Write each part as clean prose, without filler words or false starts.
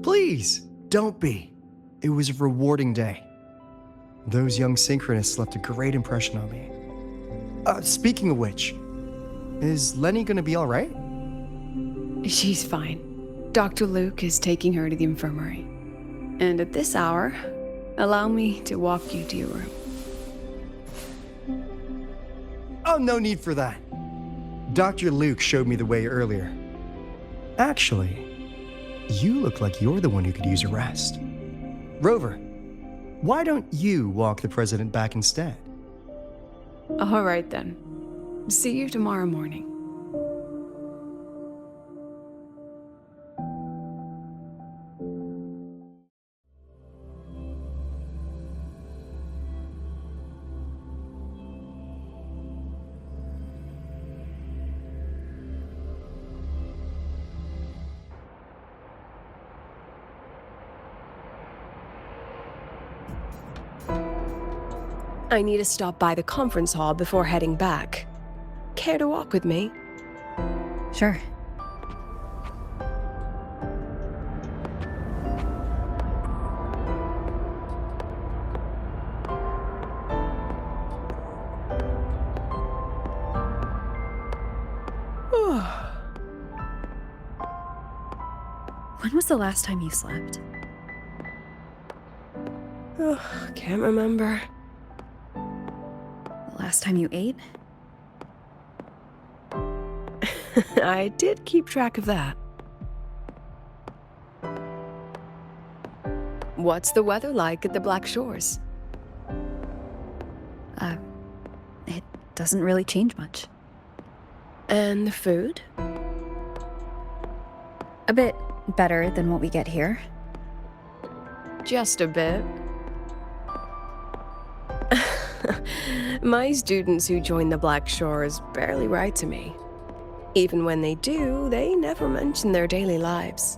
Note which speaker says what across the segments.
Speaker 1: Please, don't be. It was a rewarding day. Those young synchronists left a great impression on me. Speaking of which, is Lenny gonna be alright?
Speaker 2: She's fine. Dr. Luke is taking her to the infirmary. And at this hour, allow me to walk you to your room.
Speaker 1: Oh, no need for that. Dr. Luke showed me the way earlier. Actually, you look like you're the one who could use a rest. Rover, why don't you walk the president back instead?
Speaker 2: All right then. See you tomorrow morning. I need to stop by the conference hall before heading back. Care to walk with me?
Speaker 3: Sure. When was the last time you slept?
Speaker 2: Can't remember.
Speaker 3: The last time you ate?
Speaker 2: I did keep track of that. What's the weather like at the Black Shores?
Speaker 3: It doesn't really change much.
Speaker 2: And the food?
Speaker 3: A bit better than what we get here.
Speaker 2: Just a bit. My students who join the Black Shores barely write to me. Even when they do, they never mention their daily lives.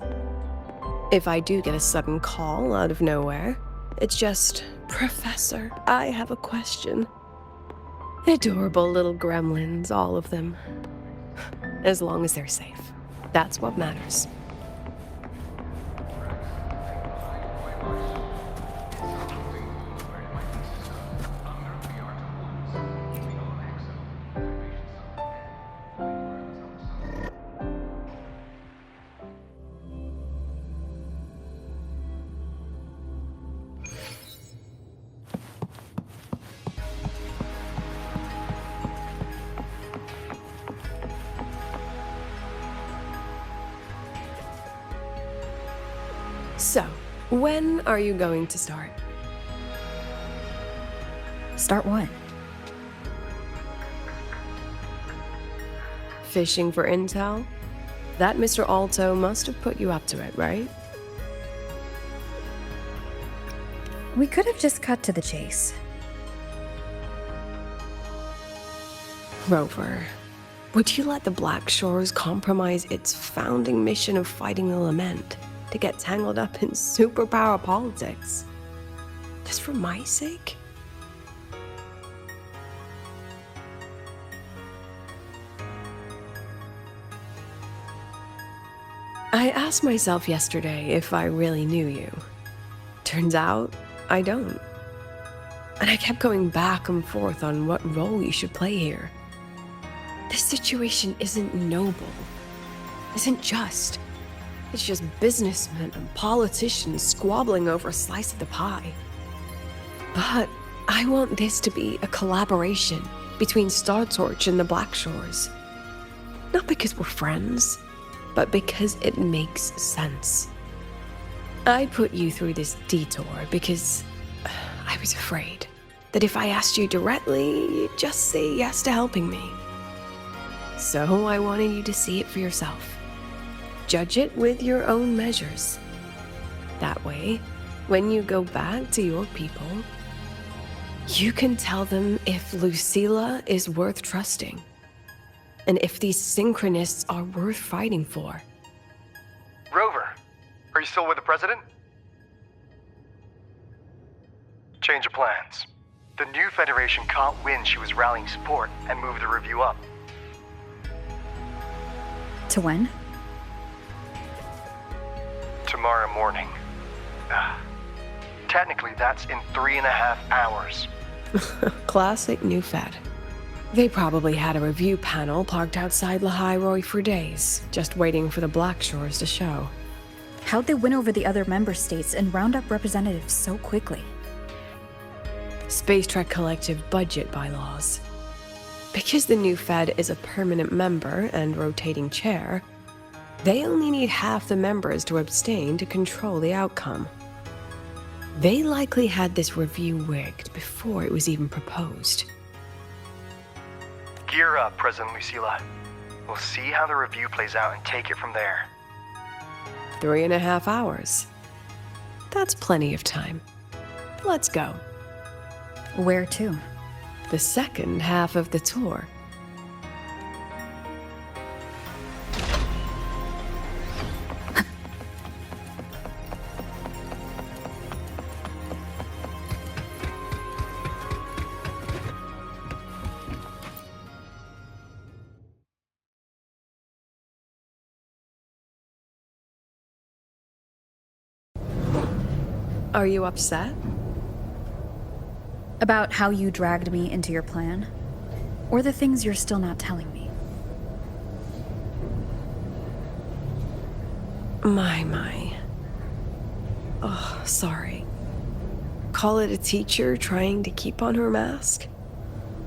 Speaker 2: If I do get a sudden call out of nowhere, it's just, "Professor, I have a question." Adorable little gremlins, all of them. As long as they're safe. That's what matters. So, when are you going to start?
Speaker 3: Start what?
Speaker 2: Fishing for intel? That Mr. Alto must have put you up to it, right?
Speaker 3: We could have just cut to the chase.
Speaker 2: Rover, would you let the Black Shores compromise its founding mission of fighting the Lament to get tangled up in superpower politics? Just for my sake? I asked myself yesterday if I really knew you. Turns out, I don't. And I kept going back and forth on what role you should play here. This situation isn't noble, isn't just. It's just businessmen and politicians squabbling over a slice of the pie. But I want this to be a collaboration between Star Torch and the Black Shores. Not because we're friends, but because it makes sense. I put you through this detour because I was afraid that if I asked you directly, you'd just say yes to helping me. So I wanted you to see it for yourself. Judge it with your own measures. That way, when you go back to your people, you can tell them if Lucilla is worth trusting, and if these synchronists are worth fighting for.
Speaker 1: Rover, are you still with the president? Change of plans. The new Federation caught wind she was rallying support and moved the review up.
Speaker 3: To when?
Speaker 1: To tomorrow morning. Technically, that's in 3.5 hours.
Speaker 2: Classic new Fed. They probably had a review panel parked outside Lahai for days, just waiting for the Blackshores to show.
Speaker 3: How'd they win over the other member states and round up representatives so quickly?
Speaker 2: Space Trek Collective budget bylaws. Because the new Fed is a permanent member and rotating chair, they only need half the members to abstain to control the outcome. They likely had this review rigged before it was even proposed.
Speaker 1: Gear up, President Lucilla. We'll see how the review plays out and take it from there.
Speaker 2: 3.5 hours. That's plenty of time. Let's go.
Speaker 3: Where to?
Speaker 2: The second half of the tour. Are you upset?
Speaker 3: About how you dragged me into your plan? Or the things you're still not telling me?
Speaker 2: My. Oh, sorry. Call it a teacher trying to keep on her mask?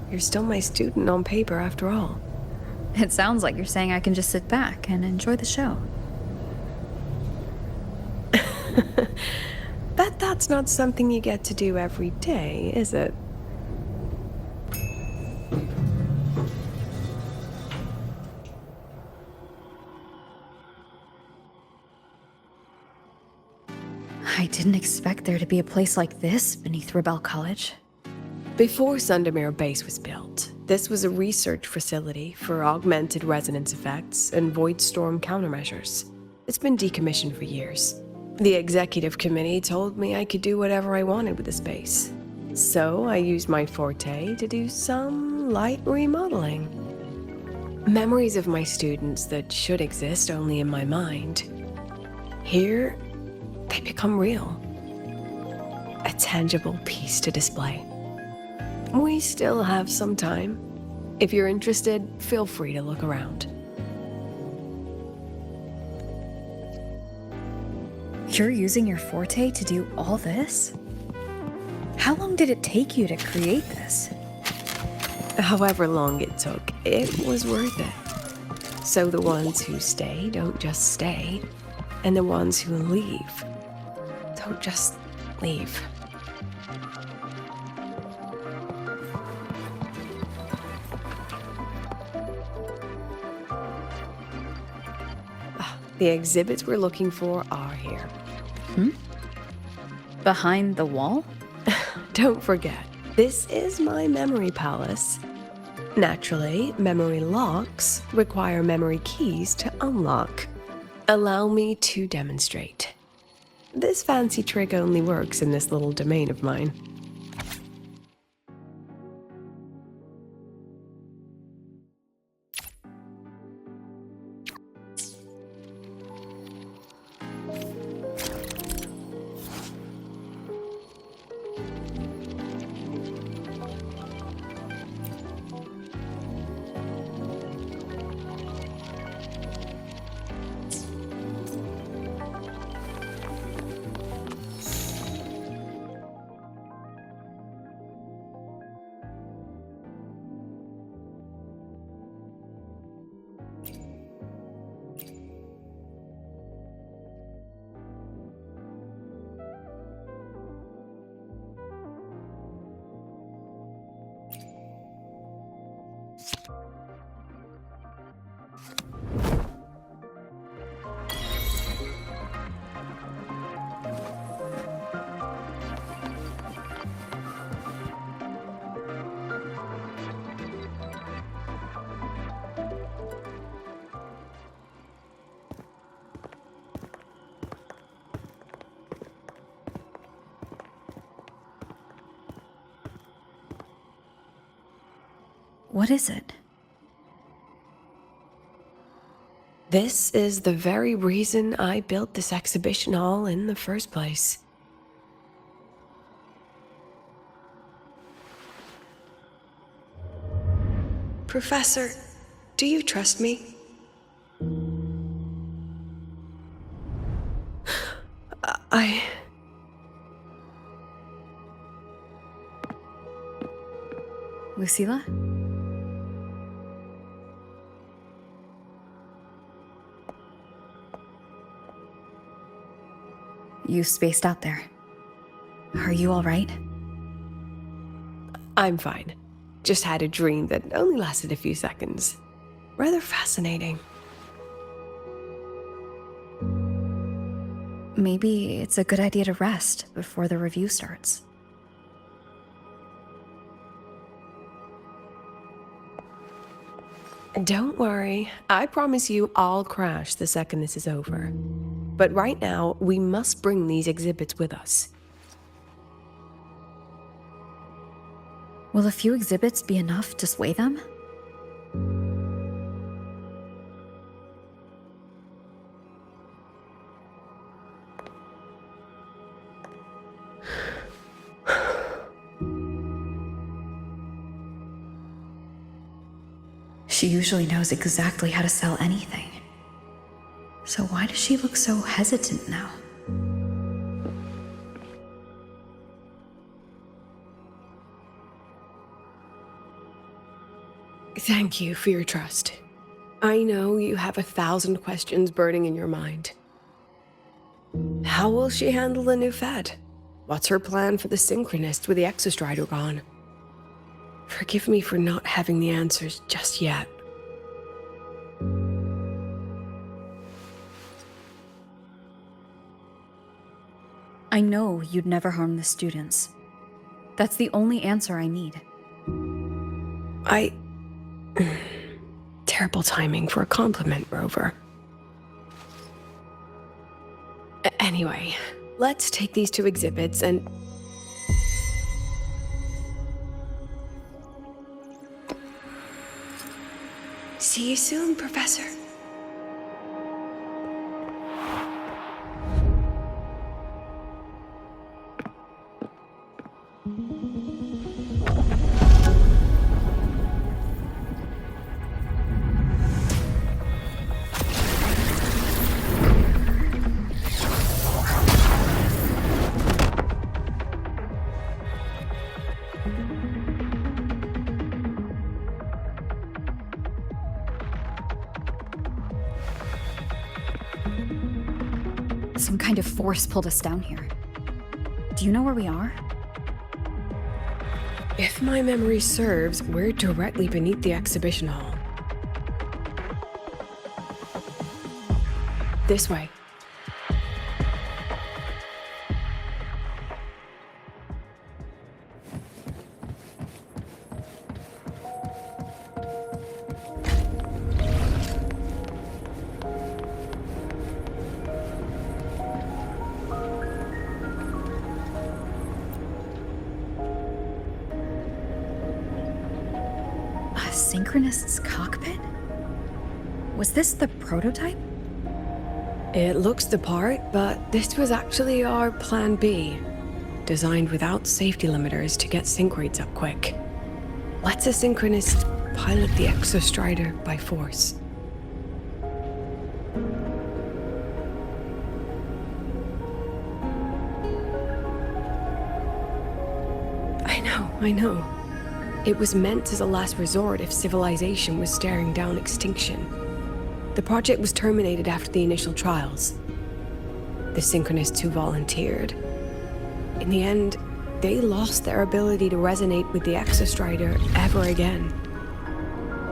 Speaker 2: You're still my student on paper after all.
Speaker 3: It sounds like you're saying I can just sit back and enjoy the show.
Speaker 2: Bet that's not something you get to do every day, is it?
Speaker 3: I didn't expect there to be a place like this beneath Rebel College.
Speaker 2: Before Sundermere Base was built, this was a research facility for augmented resonance effects and void storm countermeasures. It's been decommissioned for years. The executive committee told me I could do whatever I wanted with the space. So I used my forte to do some light remodeling. Memories of my students that should exist only in my mind. Here, they become real. A tangible piece to display. We still have some time. If you're interested, feel free to look around.
Speaker 3: You're using your forte to do all this? How long did it take you to create this?
Speaker 2: However long it took, it was worth it. So the ones who stay don't just stay, and the ones who leave don't just leave. The exhibits we're looking for are here.
Speaker 3: Behind the wall?
Speaker 2: Don't forget, this is my memory palace. Naturally, memory locks require memory keys to unlock. Allow me to demonstrate. This fancy trick only works in this little domain of mine.
Speaker 3: What is it?
Speaker 2: This is the very reason I built this exhibition hall in the first place. Professor, do you trust me?
Speaker 3: Lucilla? You spaced out there. Are you all right?
Speaker 2: I'm fine. Just had a dream that only lasted a few seconds. Rather fascinating.
Speaker 3: Maybe it's a good idea to rest before the review starts.
Speaker 2: Don't worry. I promise you I'll crash the second this is over. But right now, we must bring these exhibits with us.
Speaker 3: Will a few exhibits be enough to sway them? She usually knows exactly how to sell anything. So why does she look so hesitant now?
Speaker 2: Thank you for your trust. I know you have 1,000 questions burning in your mind. How will she handle the new Fed? What's her plan for the Synchronist with the Exostrider gone? Forgive me for not having the answers just yet.
Speaker 3: I know you'd never harm the students. That's the only answer I need.
Speaker 2: Terrible timing for a compliment, Rover. Anyway, let's take these 2 exhibits and... See you soon, Professor.
Speaker 3: Some kind of force pulled us down here. Do you know where we are?
Speaker 2: If my memory serves, we're directly beneath the exhibition hall. This way.
Speaker 3: Synchronist's cockpit? Was this the prototype?
Speaker 2: It looks the part, but this was actually our plan B. Designed without safety limiters to get sync rates up quick. Let's a Synchronist pilot the Exostrider by force. I know. It was meant as a last resort if civilization was staring down extinction. The project was terminated after the initial trials. The Synchronists who volunteered. In the end, they lost their ability to resonate with the Exostrider ever again.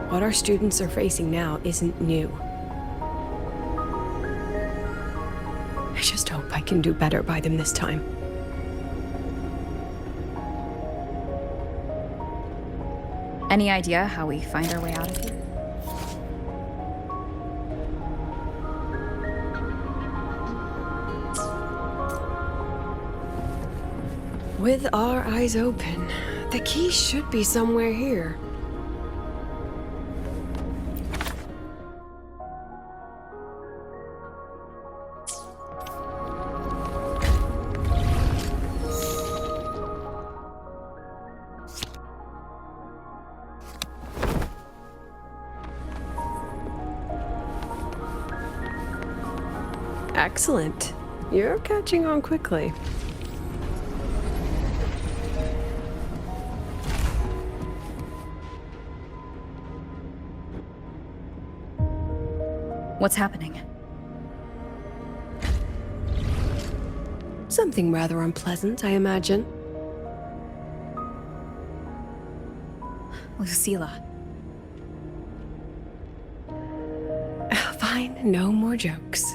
Speaker 2: What our students are facing now isn't new. I just hope I can do better by them this time.
Speaker 3: Any idea how we find our way out of here?
Speaker 2: With our eyes open, the key should be somewhere here. Excellent. You're catching on quickly.
Speaker 3: What's happening?
Speaker 2: Something rather unpleasant, I imagine.
Speaker 3: Lucilla.
Speaker 2: Fine, no more jokes.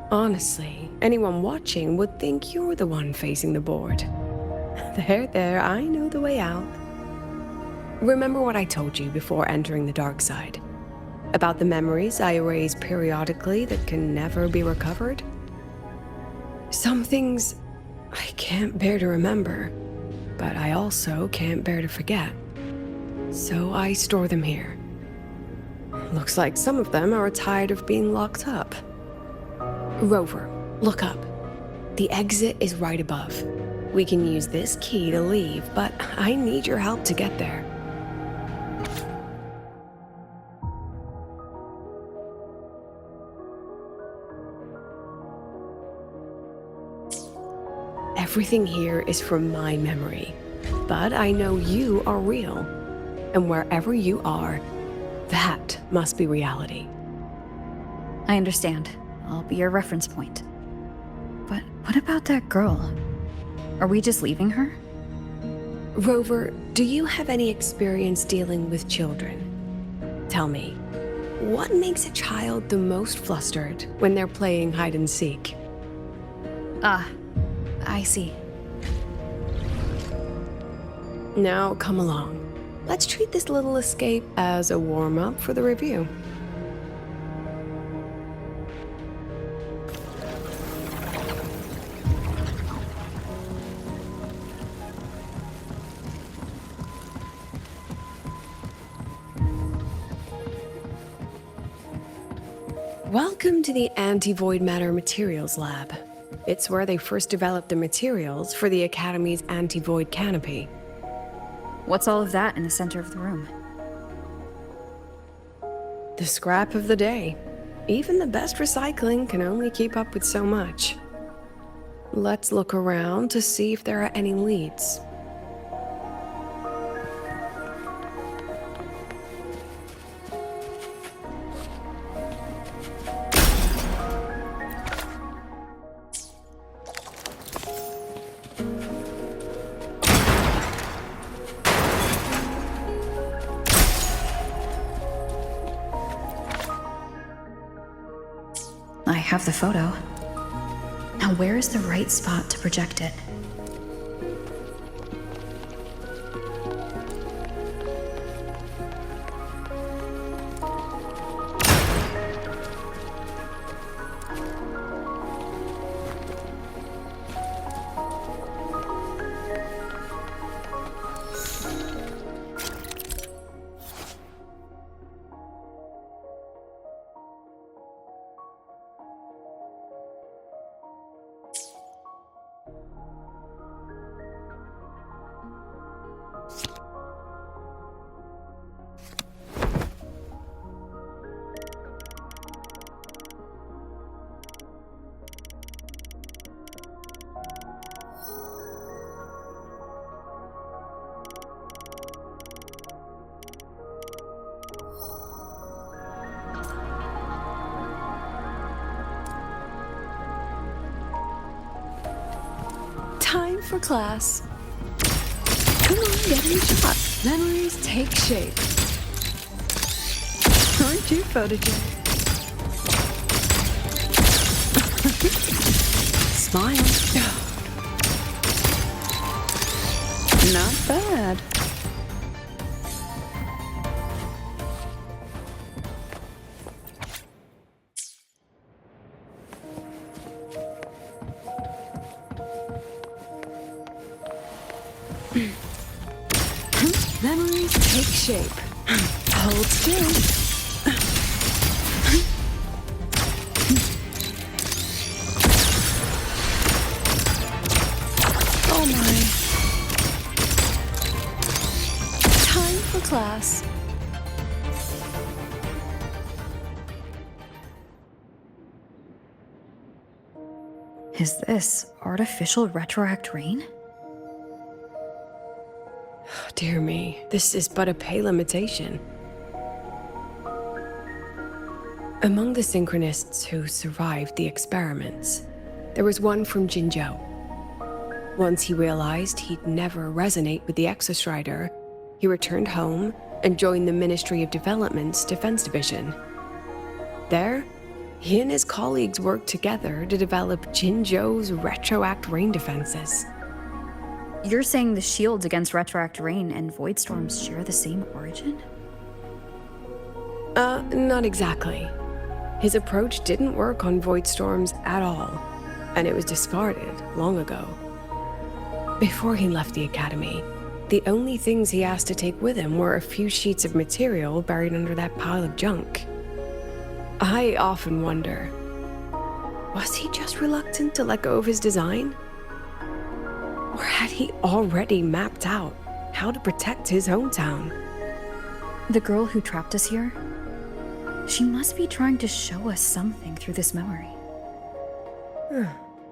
Speaker 2: Honestly, anyone watching would think you're the one facing the board. There, I know the way out. Remember what I told you before entering the dark side? About the memories I erase periodically that can never be recovered? Some things I can't bear to remember, but I also can't bear to forget. So I store them here. Looks like some of them are tired of being locked up. Rover, look up. The exit is right above. We can use this key to leave, but I need your help to get there. Everything here is from my memory, but I know you are real. And wherever you are, that must be reality.
Speaker 3: I understand. I'll be your reference point. But what about that girl? Are we just leaving her?
Speaker 2: Rover, do you have any experience dealing with children? Tell me, what makes a child the most flustered when they're playing hide and seek?
Speaker 3: Ah, I see.
Speaker 2: Now come along. Let's treat this little escape as a warm-up for the review. Welcome to the Anti-Void Matter Materials Lab. It's where they first developed the materials for the Academy's anti-void canopy.
Speaker 3: What's all of that in the center of the room?
Speaker 2: The scrap of the day. Even the best recycling can only keep up with so much. Let's look around to see if there are any leads.
Speaker 3: I have the photo. Now where is the right spot to project it? Time for class. Come on, get in the shot. Memories take shape. Aren't you photogenic? Smile. Not bad. Memories take shape. Hold still. Oh my. Time for class. Is this artificial retroact rain?
Speaker 2: Dear me, this is but a pale imitation. Among the synchronists who survived the experiments, there was one from Jinzhou. Once he realized he'd never resonate with the Exostrider, he returned home and joined the Ministry of Development's Defense Division. There, he and his colleagues worked together to develop Jinzhou's retroact rain defenses.
Speaker 3: You're saying the shields against retroact rain and void storms share the same origin?
Speaker 2: Not exactly. His approach didn't work on void storms at all, and it was discarded long ago. Before he left the academy, the only things he asked to take with him were a few sheets of material buried under that pile of junk. I often wonder, was he just reluctant to let go of his design? Or had he already mapped out how to protect his hometown?
Speaker 3: The girl who trapped us here? She must be trying to show us something through this memory.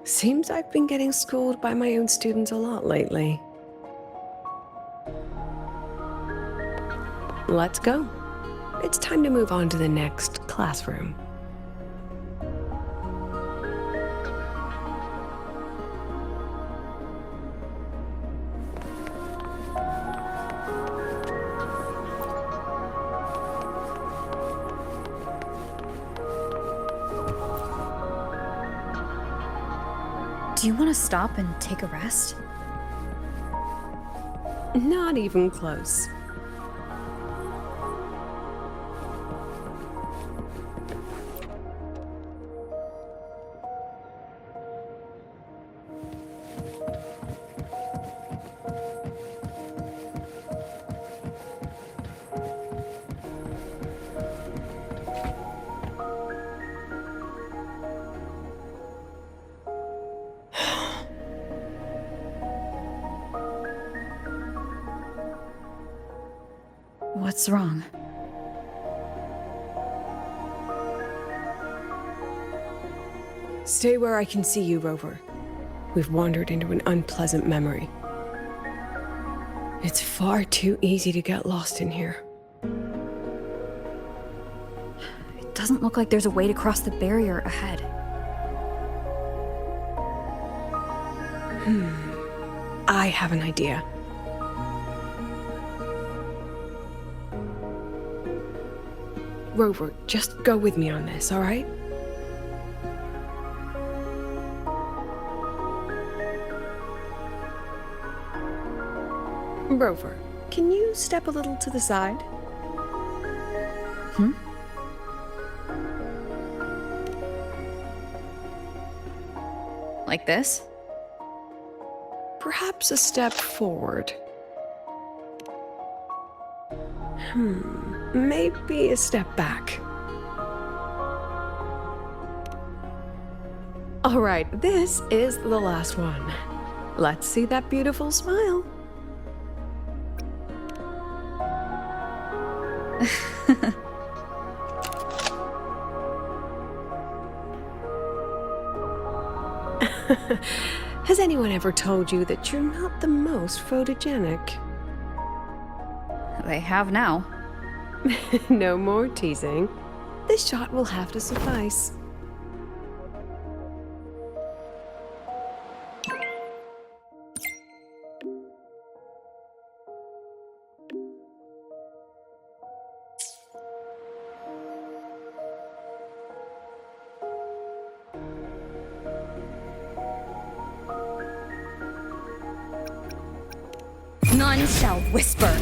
Speaker 2: Seems I've been getting schooled by my own students a lot lately. Let's go. It's time to move on to the next classroom.
Speaker 3: Do you want to stop and take a rest?
Speaker 2: Not even close.
Speaker 3: What's wrong?
Speaker 2: Stay where I can see you, Rover. We've wandered into an unpleasant memory. It's far too easy to get lost in here.
Speaker 3: It doesn't look like there's a way to cross the barrier ahead.
Speaker 2: I have an idea. Rover, just go with me on this, all right? Rover, can you step a little to the side?
Speaker 3: Like this?
Speaker 2: Perhaps a step forward. Maybe a step back. All right, this is the last one. Let's see that beautiful smile. Has anyone ever told you that you're not the most photogenic?
Speaker 3: They have now.
Speaker 2: No more teasing. This shot will have to suffice.
Speaker 3: None shall whisper.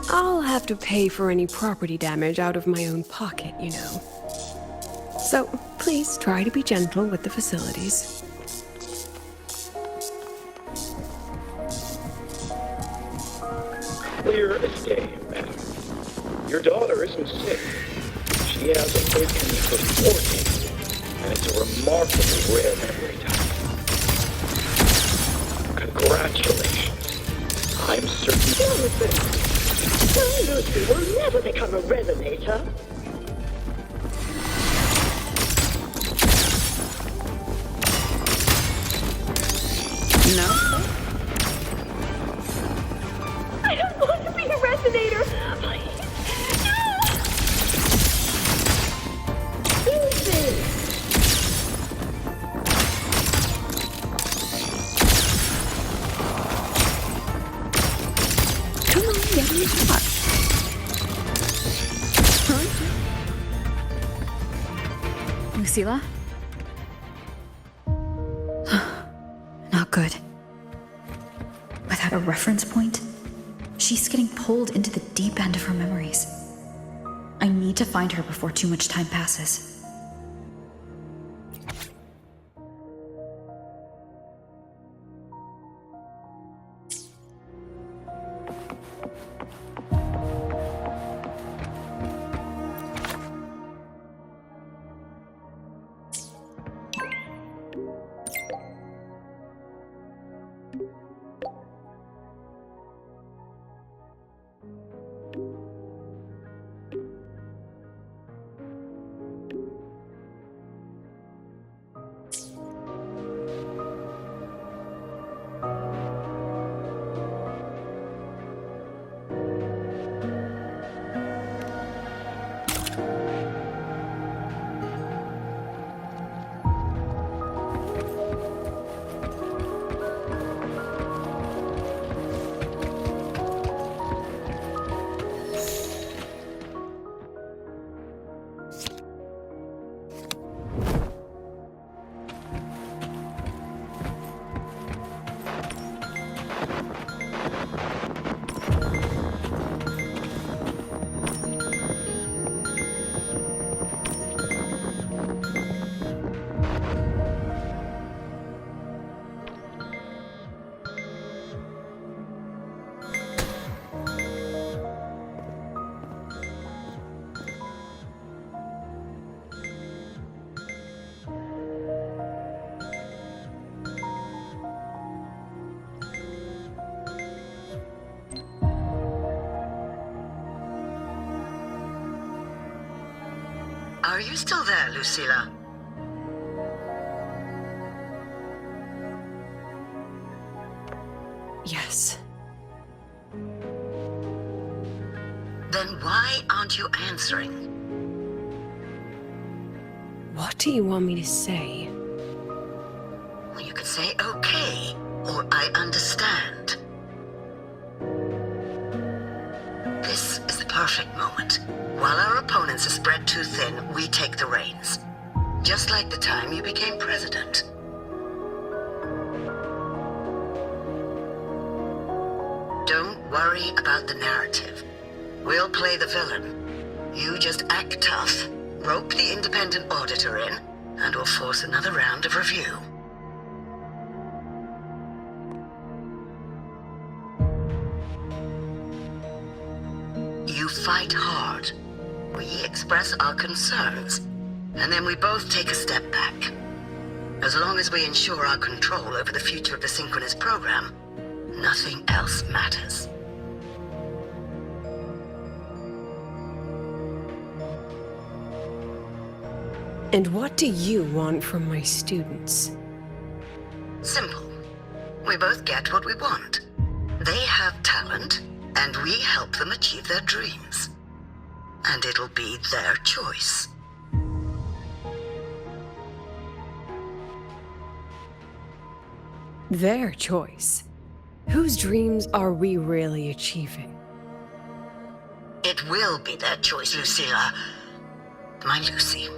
Speaker 2: I'll have to pay for any property damage out of my own pocket, you know. So please try to be gentle with the facilities.
Speaker 4: Clear as day, madam. Your daughter isn't sick. She has awakened for 14 years, and it's a remarkably rare memory time. Congratulations. I'm certain...
Speaker 5: Jonathan, my Lucy will never become a resonator.
Speaker 3: No?
Speaker 5: I don't want to be a resonator. Please. No. Stupid.
Speaker 3: Come on, get in the shot. Lucilla? Not good. Without a reference point, she's getting pulled into the deep end of her memories. I need to find her before too much time passes.
Speaker 6: Are you still there, Lucilla?
Speaker 2: Yes.
Speaker 6: Then why aren't you answering?
Speaker 2: What do you want me to say?
Speaker 6: Well, you could say okay, or I understand. This is the perfect moment. While our opponents are spread too thin, we take the reins. Just like the time you became president. Don't worry about the narrative. We'll play the villain. You just act tough, rope the independent auditor in, and we'll force another round of review. You fight hard. We express our concerns, and then we both take a step back. As long as we ensure our control over the future of the synchronous program, nothing else matters.
Speaker 2: And what do you want from my students?
Speaker 6: Simple. We both get what we want. They have talent, and we help them achieve their dreams. And it'll be their choice.
Speaker 2: Their choice. Whose dreams are we really achieving?
Speaker 6: It will be their choice, Lucilla. My Lucy,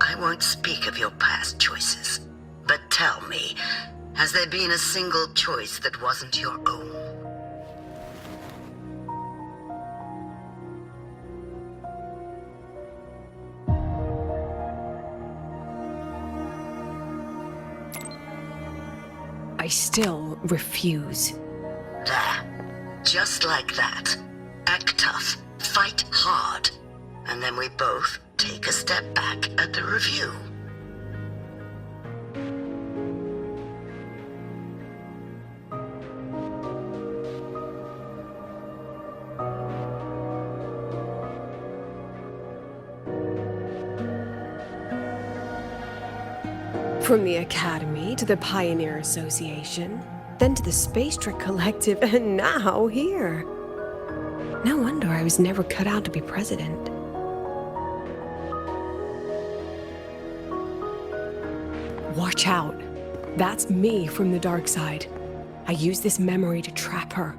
Speaker 6: I won't speak of your past choices. But tell me, has there been a single choice that wasn't your own?
Speaker 2: I still refuse.
Speaker 6: There. Just like that. Act tough. Fight hard. And then we both take a step back at the review.
Speaker 2: From the Academy to the Pioneer Association, then to the Space Trick Collective, and now here. No wonder I was never cut out to be president. Watch out. That's me from the dark side. I use this memory to trap her.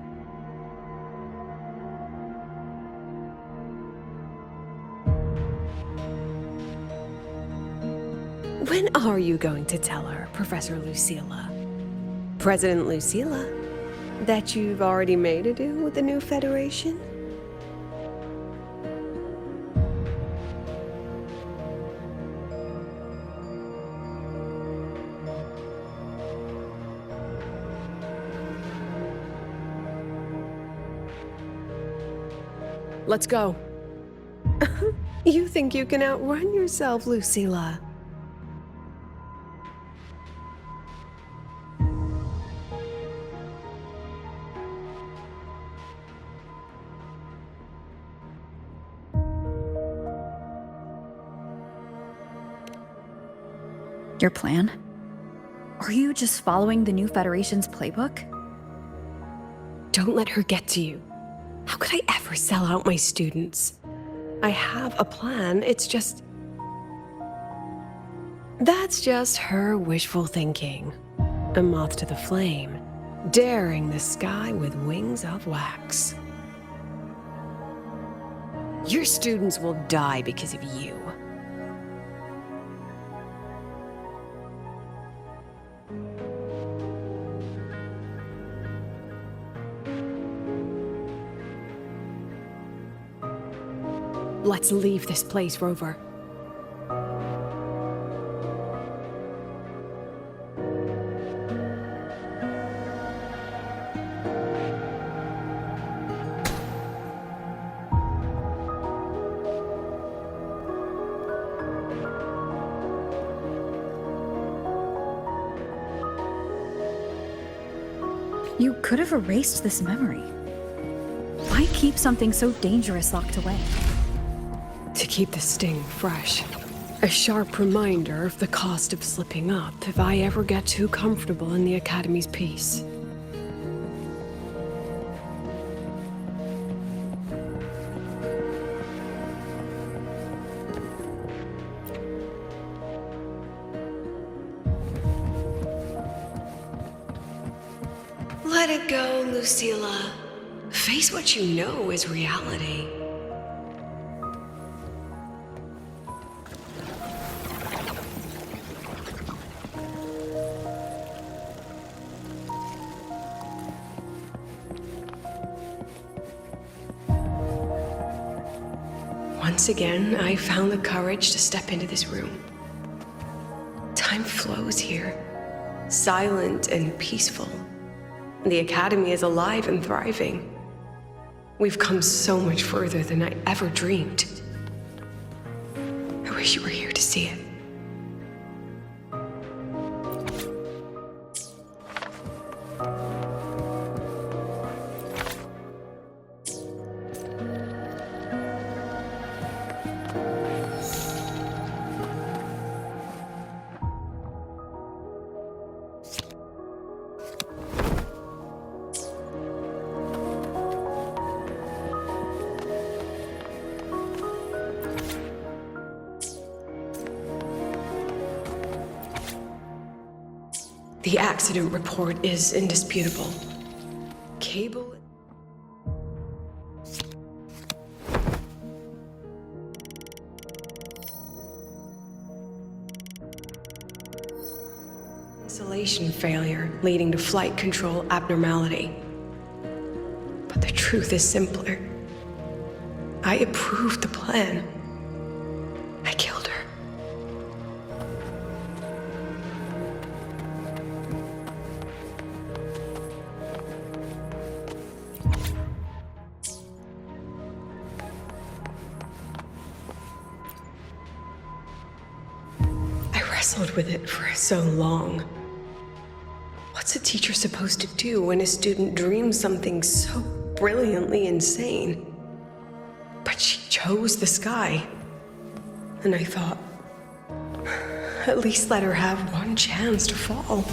Speaker 2: When are you going to tell her, Professor Lucilla? President Lucilla? That you've already made a deal with the new Federation? Let's go. You think you can outrun yourself, Lucilla?
Speaker 3: Your plan? Are you just following the new Federation's playbook?
Speaker 2: Don't let her get to you. How could I ever sell out my students? I have a plan, it's just... That's just her wishful thinking. A moth to the flame, daring the sky with wings of wax. Your students will die because of you. Let's leave this place, Rover.
Speaker 3: You could have erased this memory. Why keep something so dangerous locked away?
Speaker 2: To keep the sting fresh. A sharp reminder of the cost of slipping up if I ever get too comfortable in the Academy's peace. Let it go, Lucilla. Face what you know is reality. Once again, I found the courage to step into this room. Time flows here, silent and peaceful. The Academy is alive and thriving. We've come so much further than I ever dreamed. I wish you were here to see it. The accident report is indisputable. Cable... Insulation failure leading to flight control abnormality. But the truth is simpler. I approved the plan. I killed her. Wrestled with it for so long. What's a teacher supposed to do when a student dreams something so brilliantly insane? But she chose the sky. And I thought, at least let her have one chance to fall.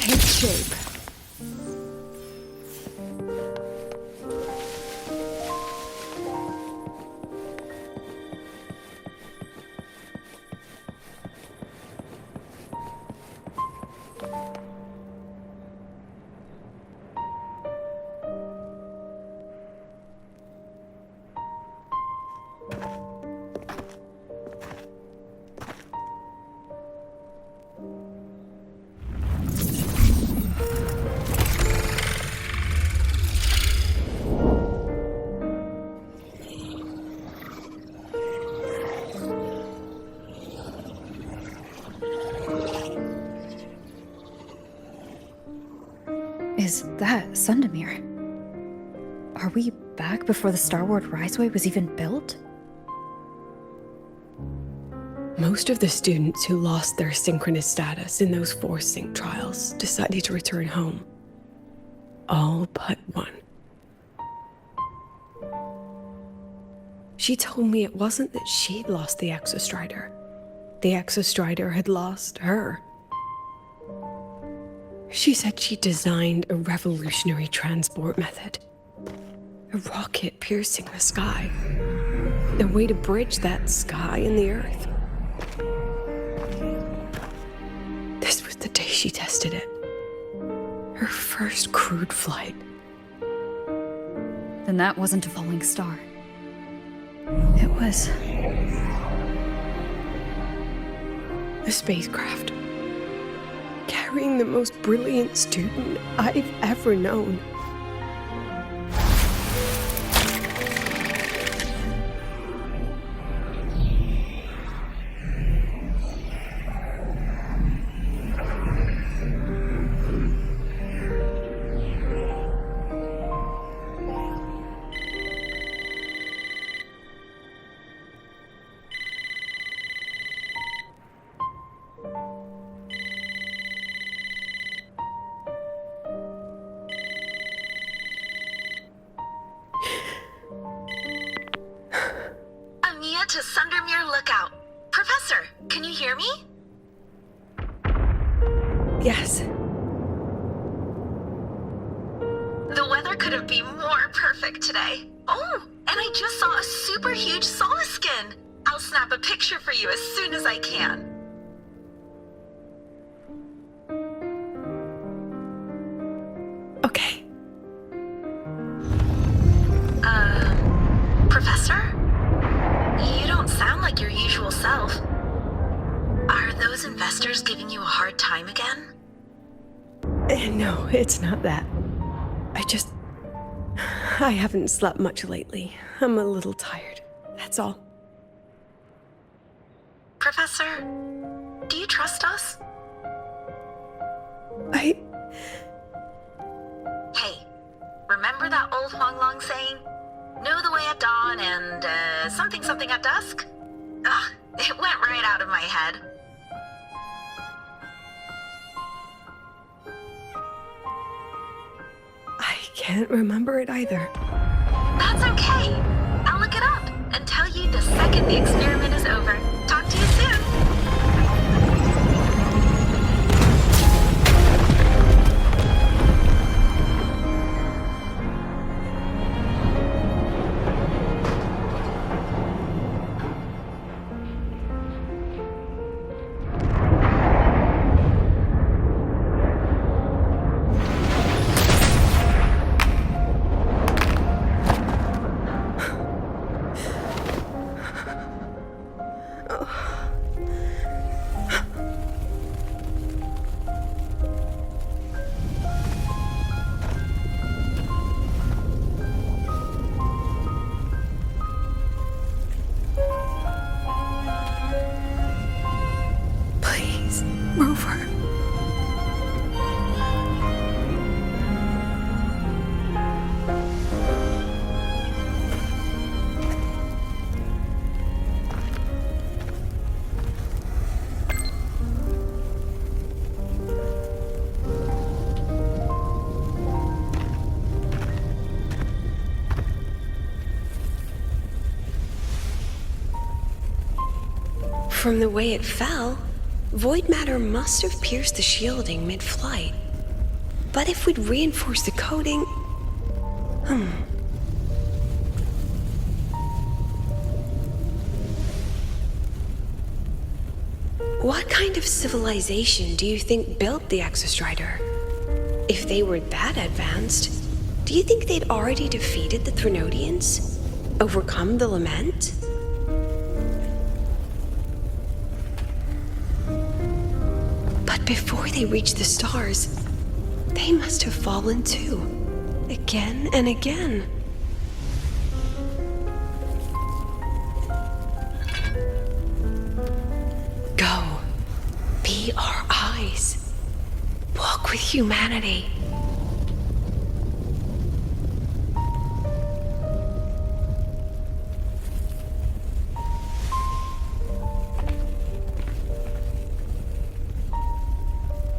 Speaker 2: take shape.
Speaker 3: Is that Sundamir? Are we back before the Starward Riseway was even built?
Speaker 2: Most of the students who lost their synchronous status in those forced sync trials decided to return home. All but one. She told me it wasn't that she'd lost the Exostrider. The Exostrider had lost her. She said she designed a revolutionary transport method. A rocket piercing the sky. A way to bridge that sky and the Earth. This was the day she tested it. Her first crewed flight.
Speaker 3: Then that wasn't a falling star. It was...
Speaker 2: a spacecraft. Carrying the most brilliant student I've ever known.
Speaker 6: To Sundamir Lookout. Professor, can you hear me?
Speaker 2: Yes.
Speaker 6: The weather couldn't be more perfect today. Oh, and I just saw a super huge Solaskin. I'll snap a picture for you as soon as I can.
Speaker 2: Okay.
Speaker 6: Professor? You don't sound like your usual self. Are those investors giving you a hard time again?
Speaker 2: No, it's not that. I haven't slept much lately. I'm a little tired. That's all.
Speaker 6: Professor, do you trust us?
Speaker 2: Hey,
Speaker 6: remember that old Huanglong saying? Know the way at dawn and, something something at dusk? Ugh, it went right out of my head.
Speaker 2: I can't remember it either.
Speaker 6: That's okay. I'll look it up and tell you the second the experiment is over. Talk to you soon.
Speaker 2: From the way it fell, void matter must have pierced the shielding mid-flight. But if we'd reinforce the coding... What kind of civilization do you think built the Exostrider? If they were that advanced, do you think they'd already defeated the Threnodians? Overcome the Lament? But before they reached the stars, they must have fallen too. Again and again. Go. Be our eyes. Walk with humanity.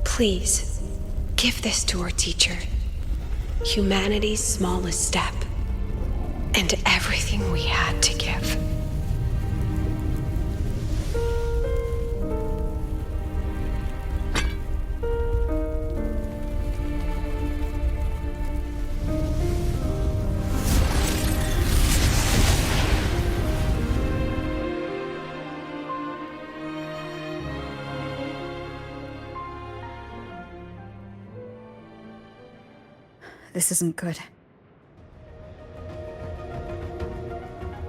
Speaker 2: Please, give this to our teacher. Humanity's smallest step, and everything we had to give.
Speaker 3: This isn't good.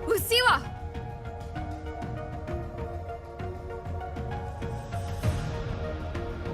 Speaker 5: Lucilla!